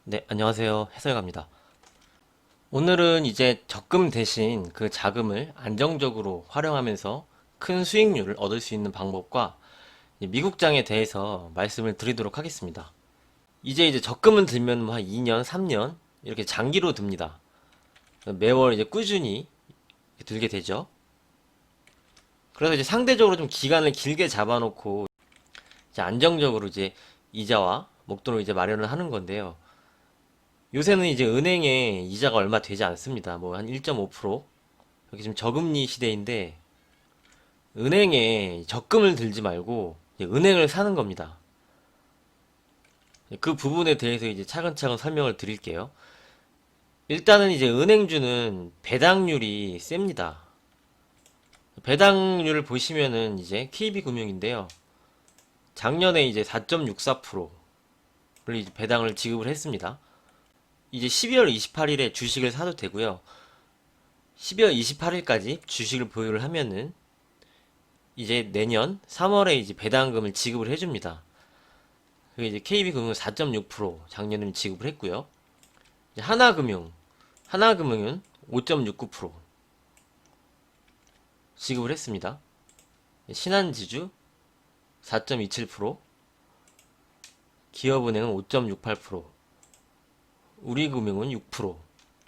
네, 안녕하세요. 해설갑니다. 오늘은 이제 적금 대신 그 자금을 안정적으로 활용하면서 큰 수익률을 얻을 수 있는 방법과 미국장에 대해서 말씀을 드리도록 하겠습니다. 이제 적금은 들면 뭐 한 2년, 3년 이렇게 장기로 듭니다. 매월 이제 꾸준히 들게 되죠. 그래서 이제 상대적으로 좀 기간을 길게 잡아놓고 이제 안정적으로 이제 이자와 목돈을 이제 마련을 하는 건데요. 요새는 이제 은행에 이자가 얼마 되지 않습니다. 뭐 한 1.5%. 여기 지금 저금리 시대인데 은행에 적금을 들지 말고 이제 은행을 사는 겁니다. 그 부분에 대해서 이제 차근차근 설명을 드릴게요. 일단은 이제 은행주는 배당률이 셉니다. 배당률을 보시면은 이제 KB금융인데요. 작년에 이제 4.64%를 이제 배당을 지급을 했습니다. 이제 12월 28일에 주식을 사도 되고요. 12월 28일까지 주식을 보유를 하면은 이제 내년 3월에 이제 배당금을 지급을 해줍니다. 그게 이제 KB금융 4.6% 작년에 지급을 했고요. 이제 하나금융은 5.69% 지급을 했습니다. 신한지주 4.27%, 기업은행은 5.68%, 우리금융은 6%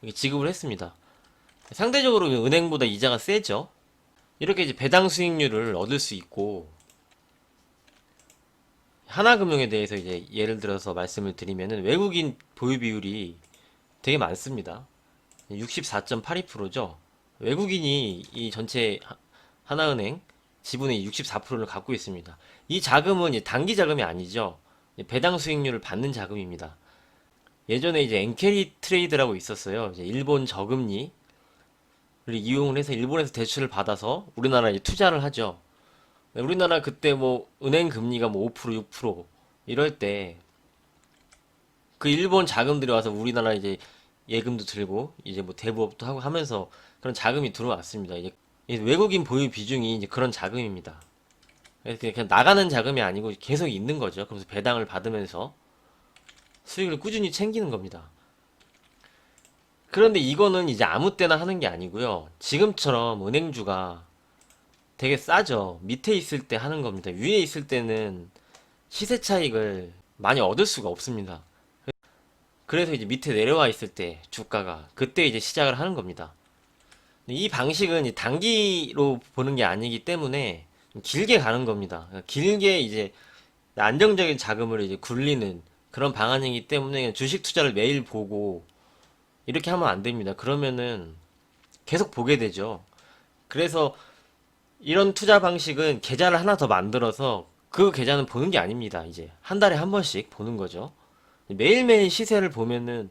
이렇게 지급을 했습니다. 상대적으로 은행보다 이자가 세죠. 이렇게 이제 배당 수익률을 얻을 수 있고, 하나금융에 대해서 이제 예를 들어서 말씀을 드리면은 외국인 보유 비율이 되게 많습니다. 64.82%죠. 외국인이 이 전체 하나은행 지분의 64%를 갖고 있습니다. 이 자금은 이제 단기 자금이 아니죠. 배당 수익률을 받는 자금입니다. 예전에 이제 엔캐리 트레이드라고 있었어요. 이제 일본 저금리를 이용을 해서 일본에서 대출을 받아서 우리나라에 투자를 하죠. 우리나라 그때 뭐 은행 금리가 뭐 5%, 6% 이럴 때 그 일본 자금들이 와서 우리나라 이제 예금도 들고 이제 뭐 대부업도 하고 하면서 그런 자금이 들어왔습니다. 이제 외국인 보유 비중이 이제 그런 자금입니다. 그래서 그냥 나가는 자금이 아니고 계속 있는 거죠. 그래서 배당을 받으면서 수익을 꾸준히 챙기는 겁니다. 그런데 이거는 이제 아무 때나 하는 게 아니고요. 지금처럼 은행주가 되게 싸죠. 밑에 있을 때 하는 겁니다. 위에 있을 때는 시세 차익을 많이 얻을 수가 없습니다. 그래서 이제 밑에 내려와 있을 때 주가가 그때 이제 시작을 하는 겁니다. 이 방식은 단기로 보는 게 아니기 때문에 길게 가는 겁니다. 그러니까 길게 이제 안정적인 자금을 이제 굴리는 그런 방안이기 때문에 주식 투자를 매일 보고 이렇게 하면 안 됩니다. 그러면은 계속 보게 되죠. 그래서 이런 투자 방식은 계좌를 하나 더 만들어서 그 계좌는 보는 게 아닙니다. 이제 한 달에 한 번씩 보는 거죠. 매일매일 시세를 보면은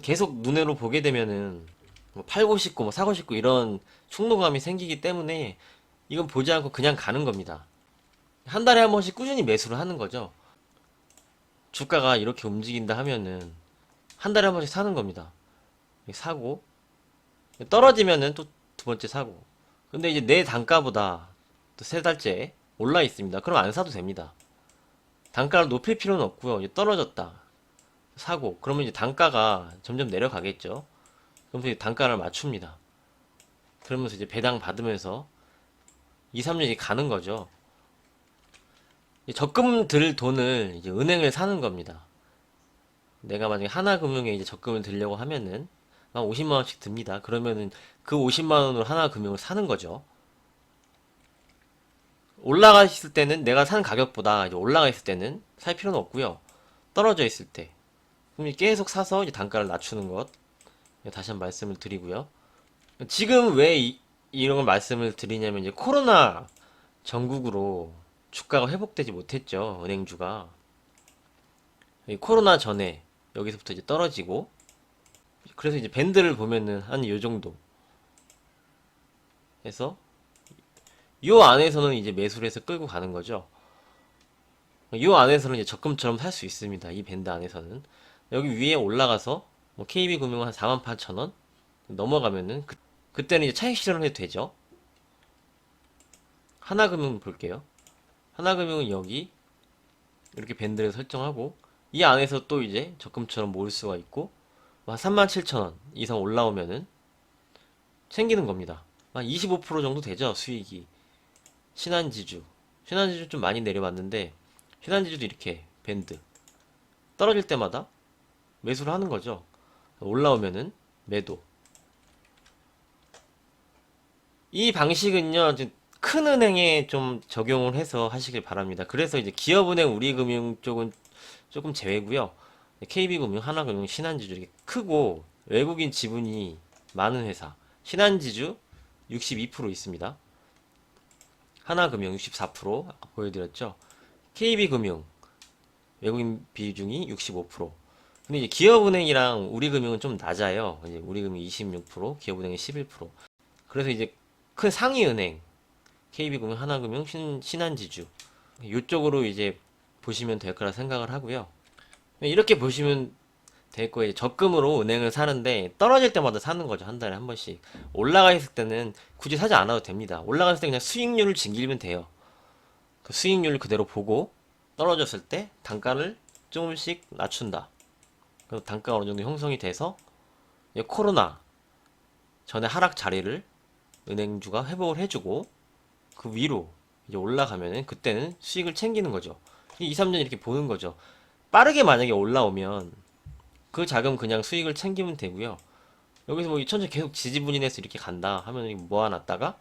계속 눈으로 보게 되면은 뭐 팔고 싶고 뭐 사고 싶고 이런 충동감이 생기기 때문에 이건 보지 않고 그냥 가는 겁니다. 한 달에 한 번씩 꾸준히 매수를 하는 거죠. 주가가 이렇게 움직인다 하면은 한 달에 한 번씩 사는 겁니다. 사고 떨어지면은 또 두 번째 사고. 근데 이제 내 단가보다 또 세 달째 올라 있습니다. 그럼 안 사도 됩니다. 단가를 높일 필요는 없고요. 이제 떨어졌다. 사고. 그러면 이제 단가가 점점 내려가겠죠. 그러면서 이제 단가를 맞춥니다. 그러면서 이제 배당 받으면서 2, 3년이 가는 거죠. 적금 들 돈을 이제 은행을 사는 겁니다. 내가 만약에 하나금융에 이제 적금을 들려고 하면은 한 50만 원씩 듭니다. 그러면은 그 50만 원으로 하나금융을 사는 거죠. 올라가 있을 때는 내가 산 가격보다 이제 올라가 있을 때는 살 필요는 없고요. 떨어져 있을 때 그럼 계속 사서 이제 단가를 낮추는 것 다시 한 번 말씀을 드리고요. 지금 왜 이런 걸 말씀을 드리냐면 이제 코로나 전국으로 주가가 회복되지 못했죠. 은행주가. 이 코로나 전에 여기서부터 이제 떨어지고 그래서 이제 밴드를 보면은 한 요 정도 해서 요 안에서는 이제 매수를 해서 끌고 가는 거죠. 요 안에서는 이제 적금처럼 살 수 있습니다. 이 밴드 안에서는 여기 위에 올라가서 뭐 KB금융은 한 48,000원 넘어가면은 그때는 이제 차익 실현을 해도 되죠. 하나금융 볼게요. 하나금융은 여기 이렇게 밴드를 설정하고 이 안에서 또 이제 적금처럼 모을 수가 있고, 한 37,000원 이상 올라오면은 생기는 겁니다. 한 25% 정도 되죠, 수익이. 신한지주. 신한지주 좀 많이 내려왔는데, 신한지주도 이렇게 밴드. 떨어질 때마다 매수를 하는 거죠. 올라오면은 매도. 이 방식은요, 이제 큰 은행에 좀 적용을 해서 하시길 바랍니다. 그래서 이제 기업은행, 우리금융 쪽은 조금 제외고요. KB금융, 하나금융, 신한지주 이렇게 크고 외국인 지분이 많은 회사. 신한지주 62% 있습니다. 하나금융 64% 아까 보여드렸죠. KB금융 외국인 비중이 65%. 근데 이제 기업은행이랑 우리금융은 좀 낮아요. 이제 우리금융 26%, 기업은행이 11%. 그래서 이제 큰 상위 은행 KB금융, 하나금융, 신한지주 이쪽으로 이제 보시면 될 거라 생각을 하고요. 이렇게 보시면 될 거예요. 적금으로 은행을 사는데 떨어질 때마다 사는 거죠. 한 달에 한 번씩. 올라가 있을 때는 굳이 사지 않아도 됩니다. 올라갔을 때 그냥 수익률을 즐기면 돼요. 그 수익률 그대로 보고 떨어졌을 때 단가를 조금씩 낮춘다. 그럼 단가가 어느 정도 형성이 돼서 코로나 전에 하락 자리를 은행주가 회복을 해주고 그 위로 이제 올라가면은 그때는 수익을 챙기는 거죠. 2, 3년 이렇게 보는 거죠. 빠르게 만약에 올라오면 그 자금 그냥 수익을 챙기면 되고요. 여기서 뭐 천천히 계속 지지부진해서 이렇게 간다 하면 모아놨다가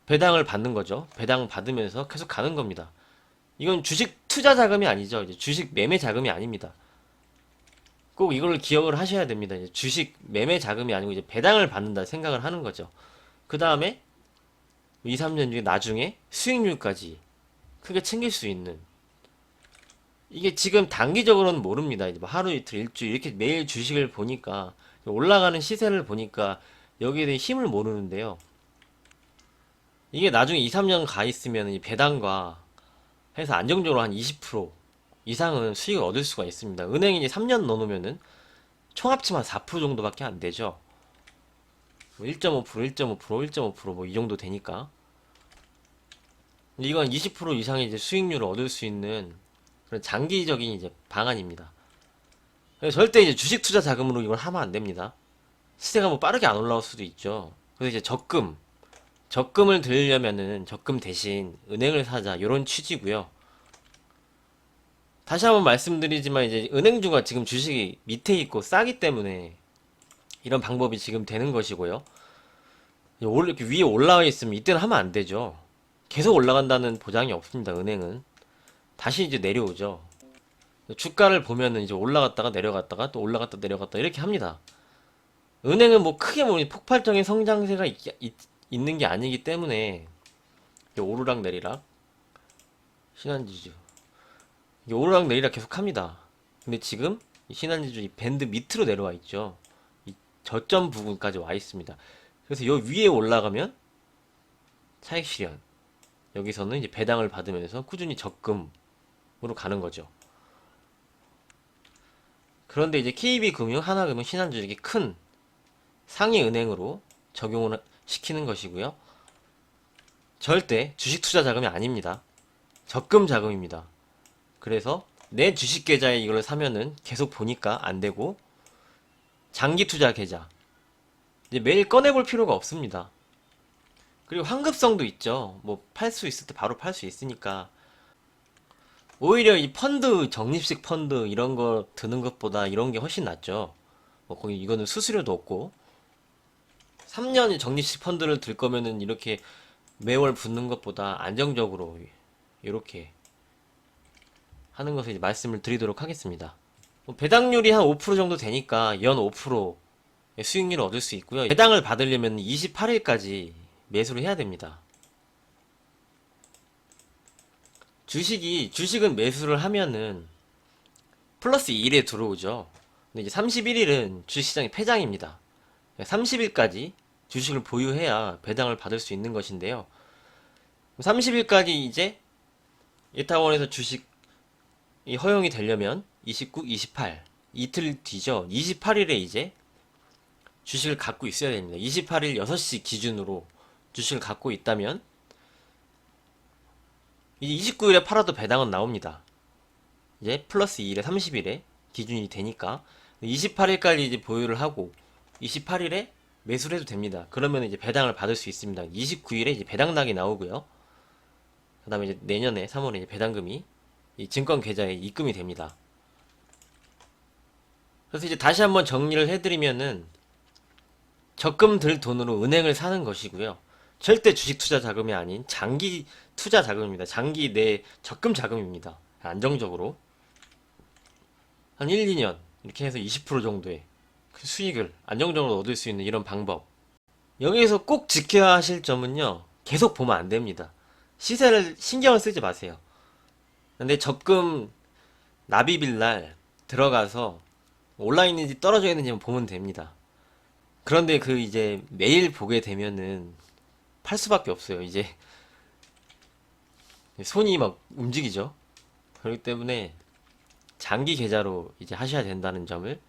배당을 받는 거죠. 배당 받으면서 계속 가는 겁니다. 이건 주식 투자 자금이 아니죠. 이제 주식 매매 자금이 아닙니다. 꼭 이걸 기억을 하셔야 됩니다. 이제 주식 매매 자금이 아니고 이제 배당을 받는다 생각을 하는 거죠. 그 다음에 2, 3년 뒤에 나중에 수익률까지 크게 챙길 수 있는 이게 지금 단기적으로는 모릅니다. 이제 뭐 하루 이틀 일주일 이렇게 매일 주식을 보니까 올라가는 시세를 보니까 여기에 대해 힘을 모르는데요. 이게 나중에 2, 3년 가 있으면 이 배당과 해서 안정적으로 한 20% 이상은 수익을 얻을 수가 있습니다. 은행이 이제 3년 넣어놓으면은 총 합치면 4% 정도밖에 안 되죠. 1.5%, 1.5%, 1.5%뭐 이 정도 되니까. 이건 20% 이상의 이제 수익률을 얻을 수 있는 그런 장기적인 이제 방안입니다. 절대 이제 주식 투자 자금으로 이걸 하면 안 됩니다. 시세가 뭐 빠르게 안 올라올 수도 있죠. 그래서 이제 적금을 들려면은 적금 대신 은행을 사자 이런 취지고요. 다시 한번 말씀드리지만 이제 은행주가 지금 주식이 밑에 있고 싸기 때문에 이런 방법이 지금 되는 것이고요. 이렇게 위에 올라와 있으면 이때는 하면 안 되죠. 계속 올라간다는 보장이 없습니다. 은행은 다시 이제 내려오죠. 주가를 보면은 이제 올라갔다가 내려갔다가 또 올라갔다 내려갔다 이렇게 합니다. 은행은 뭐 크게 뭐 폭발적인 성장세가 있는 게 아니기 때문에 오르락 내리락 신한지주 이게 오르락 내리락 계속 합니다. 근데 지금 이 신한지주 이 밴드 밑으로 내려와 있죠. 이 저점 부분까지 와 있습니다. 그래서 요 위에 올라가면 차익 실현 여기서는 이제 배당을 받으면서 꾸준히 적금으로 가는 거죠. 그런데 이제 KB금융, 하나금융, 신한지주 이렇게 큰 상위 은행으로 적용을 시키는 것이고요. 절대 주식 투자 자금이 아닙니다. 적금 자금입니다. 그래서 내 주식 계좌에 이걸 사면은 계속 보니까 안 되고 장기 투자 계좌 이제 매일 꺼내볼 필요가 없습니다. 그리고 환급성도 있죠. 뭐 팔 수 있을 때 바로 팔 수 있으니까 오히려 이 펀드 적립식 펀드 이런 거 드는 것보다 이런 게 훨씬 낫죠. 뭐 거기 이거는 수수료도 없고 3년 적립식 펀드를 들 거면은 이렇게 매월 붙는 것보다 안정적으로 이렇게 하는 것을 이제 말씀을 드리도록 하겠습니다. 뭐 배당률이 한 5% 정도 되니까 연 5%의 수익률을 얻을 수 있고요. 배당을 받으려면 28일까지 매수를 해야 됩니다. 주식은 매수를 하면은 플러스 2일에 들어오죠. 근데 이제 31일은 주식시장이 폐장입니다. 30일까지 주식을 보유해야 배당을 받을 수 있는 것인데요. 30일까지 이제 예탁원에서 주식이 허용이 되려면 29, 28 이틀 뒤죠. 28일에 이제 주식을 갖고 있어야 됩니다. 28일 6시 기준으로 주식을 갖고 있다면 이제 29일에 팔아도 배당은 나옵니다. 이제 플러스 2일에 30일에 기준이 되니까 28일까지 이제 보유를 하고 28일에 매수를 해도 됩니다. 그러면 이제 배당을 받을 수 있습니다. 29일에 이제 배당락이 나오고요. 그 다음에 이제 내년에 3월에 이제 배당금이 이 증권 계좌에 입금이 됩니다. 그래서 이제 다시 한번 정리를 해드리면은 적금 들 돈으로 은행을 사는 것이고요. 절대 주식 투자 자금이 아닌 장기 투자 자금입니다. 장기 내 적금 자금입니다. 안정적으로 한 1, 2년 이렇게 해서 20% 정도의 그 수익을 안정적으로 얻을 수 있는 이런 방법. 여기에서 꼭 지켜야 하실 점은요. 계속 보면 안 됩니다. 시세를 신경을 쓰지 마세요. 근데 적금 납입일 날 들어가서 올라 있는지 떨어져 있는지 보면 됩니다. 그런데 그 이제 매일 보게 되면은 팔 수밖에 없어요. 이제 손이 막 움직이죠. 그렇기 때문에 장기 계좌로 이제 하셔야 된다는 점을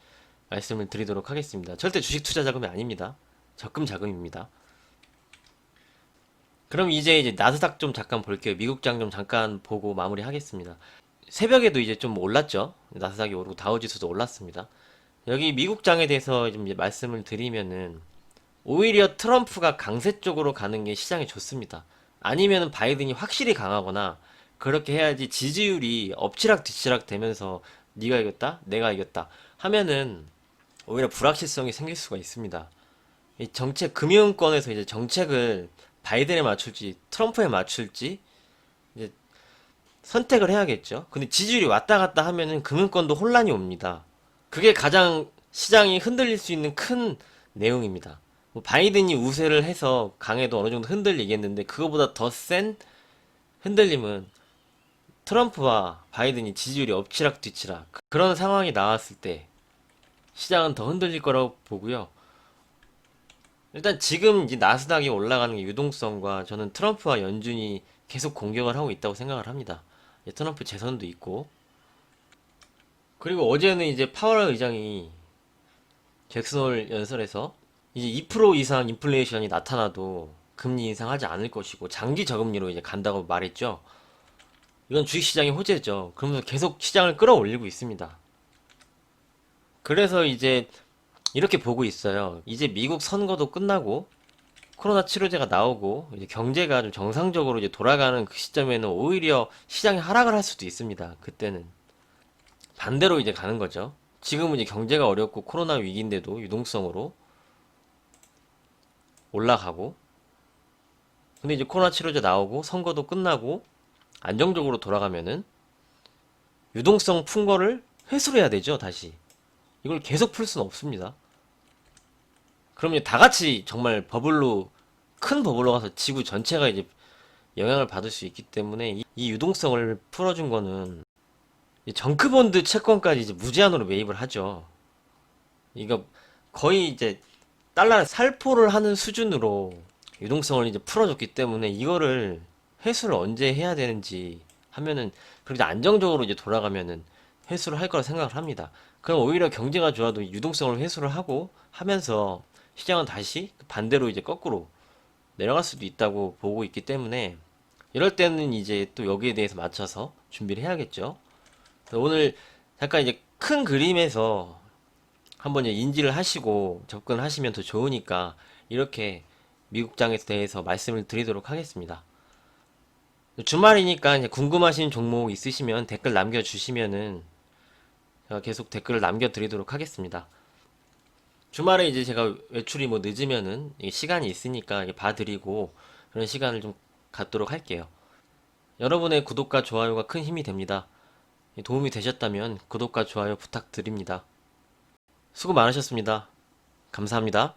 말씀을 드리도록 하겠습니다. 절대 주식 투자 자금이 아닙니다. 적금 자금입니다. 그럼 이제 나스닥 좀 잠깐 볼게요. 미국장 좀 잠깐 보고 마무리 하겠습니다. 새벽에도 이제 좀 올랐죠. 나스닥이 오르고 다우지수도 올랐습니다. 여기 미국장에 대해서 좀 이제 말씀을 드리면은 오히려 트럼프가 강세 쪽으로 가는 게 시장에 좋습니다. 아니면은 바이든이 확실히 강하거나 그렇게 해야지 지지율이 엎치락 뒤치락 되면서 네가 이겼다, 내가 이겼다 하면은 오히려 불확실성이 생길 수가 있습니다. 이 정책 금융권에서 이제 정책을 바이든에 맞출지 트럼프에 맞출지 이제 선택을 해야겠죠. 근데 지지율이 왔다 갔다 하면은 금융권도 혼란이 옵니다. 그게 가장 시장이 흔들릴 수 있는 큰 내용입니다. 뭐 바이든이 우세를 해서 강해도 어느 정도 흔들리겠는데 그거보다 더 센 흔들림은 트럼프와 바이든이 지지율이 엎치락 뒤치락 그런 상황이 나왔을 때 시장은 더 흔들릴 거라고 보고요. 일단 지금 이제 나스닥이 올라가는 게 유동성과 저는 트럼프와 연준이 계속 공격을 하고 있다고 생각을 합니다. 트럼프 재선도 있고 그리고 어제는 이제 파월 의장이 잭슨홀 연설에서 이제 2% 이상 인플레이션이 나타나도 금리 인상하지 않을 것이고 장기 저금리로 이제 간다고 말했죠. 이건 주식시장의 호재죠. 그러면서 계속 시장을 끌어올리고 있습니다. 그래서 이제 이렇게 보고 있어요. 이제 미국 선거도 끝나고 코로나 치료제가 나오고 이제 경제가 좀 정상적으로 이제 돌아가는 그 시점에는 오히려 시장이 하락을 할 수도 있습니다. 그때는 반대로 이제 가는 거죠. 지금은 이제 경제가 어렵고 코로나 위기인데도 유동성으로 올라가고 근데 이제 코로나 치료제 나오고 선거도 끝나고 안정적으로 돌아가면은 유동성 푼 거를 회수를 해야 되죠, 다시. 이걸 계속 풀 수는 없습니다. 그러면 다 같이 정말 버블로 큰 버블로 가서 지구 전체가 이제 영향을 받을 수 있기 때문에 이 유동성을 풀어준 거는 이 정크본드 채권까지 이제 무제한으로 매입을 하죠. 이거 거의 이제 달러를 살포를 하는 수준으로 유동성을 이제 풀어줬기 때문에 이거를 회수를 언제 해야 되는지 하면은 그렇게 안정적으로 이제 돌아가면은 회수를 할 거라 생각을 합니다. 그럼 오히려 경제가 좋아도 유동성을 회수를 하고 하면서 시장은 다시 반대로 이제 거꾸로 내려갈 수도 있다고 보고 있기 때문에 이럴 때는 이제 또 여기에 대해서 맞춰서 준비를 해야겠죠. 그래서 오늘 잠깐 이제 큰 그림에서 한번 이제 인지를 하시고 접근을 하시면 더 좋으니까 이렇게 미국장에 대해서 말씀을 드리도록 하겠습니다. 주말이니까 이제 궁금하신 종목 있으시면 댓글 남겨주시면은 제가 계속 댓글을 남겨드리도록 하겠습니다. 주말에 이제 제가 외출이 뭐 늦으면은 시간이 있으니까 봐드리고 그런 시간을 좀 갖도록 할게요. 여러분의 구독과 좋아요가 큰 힘이 됩니다. 도움이 되셨다면 구독과 좋아요 부탁드립니다. 수고 많으셨습니다. 감사합니다.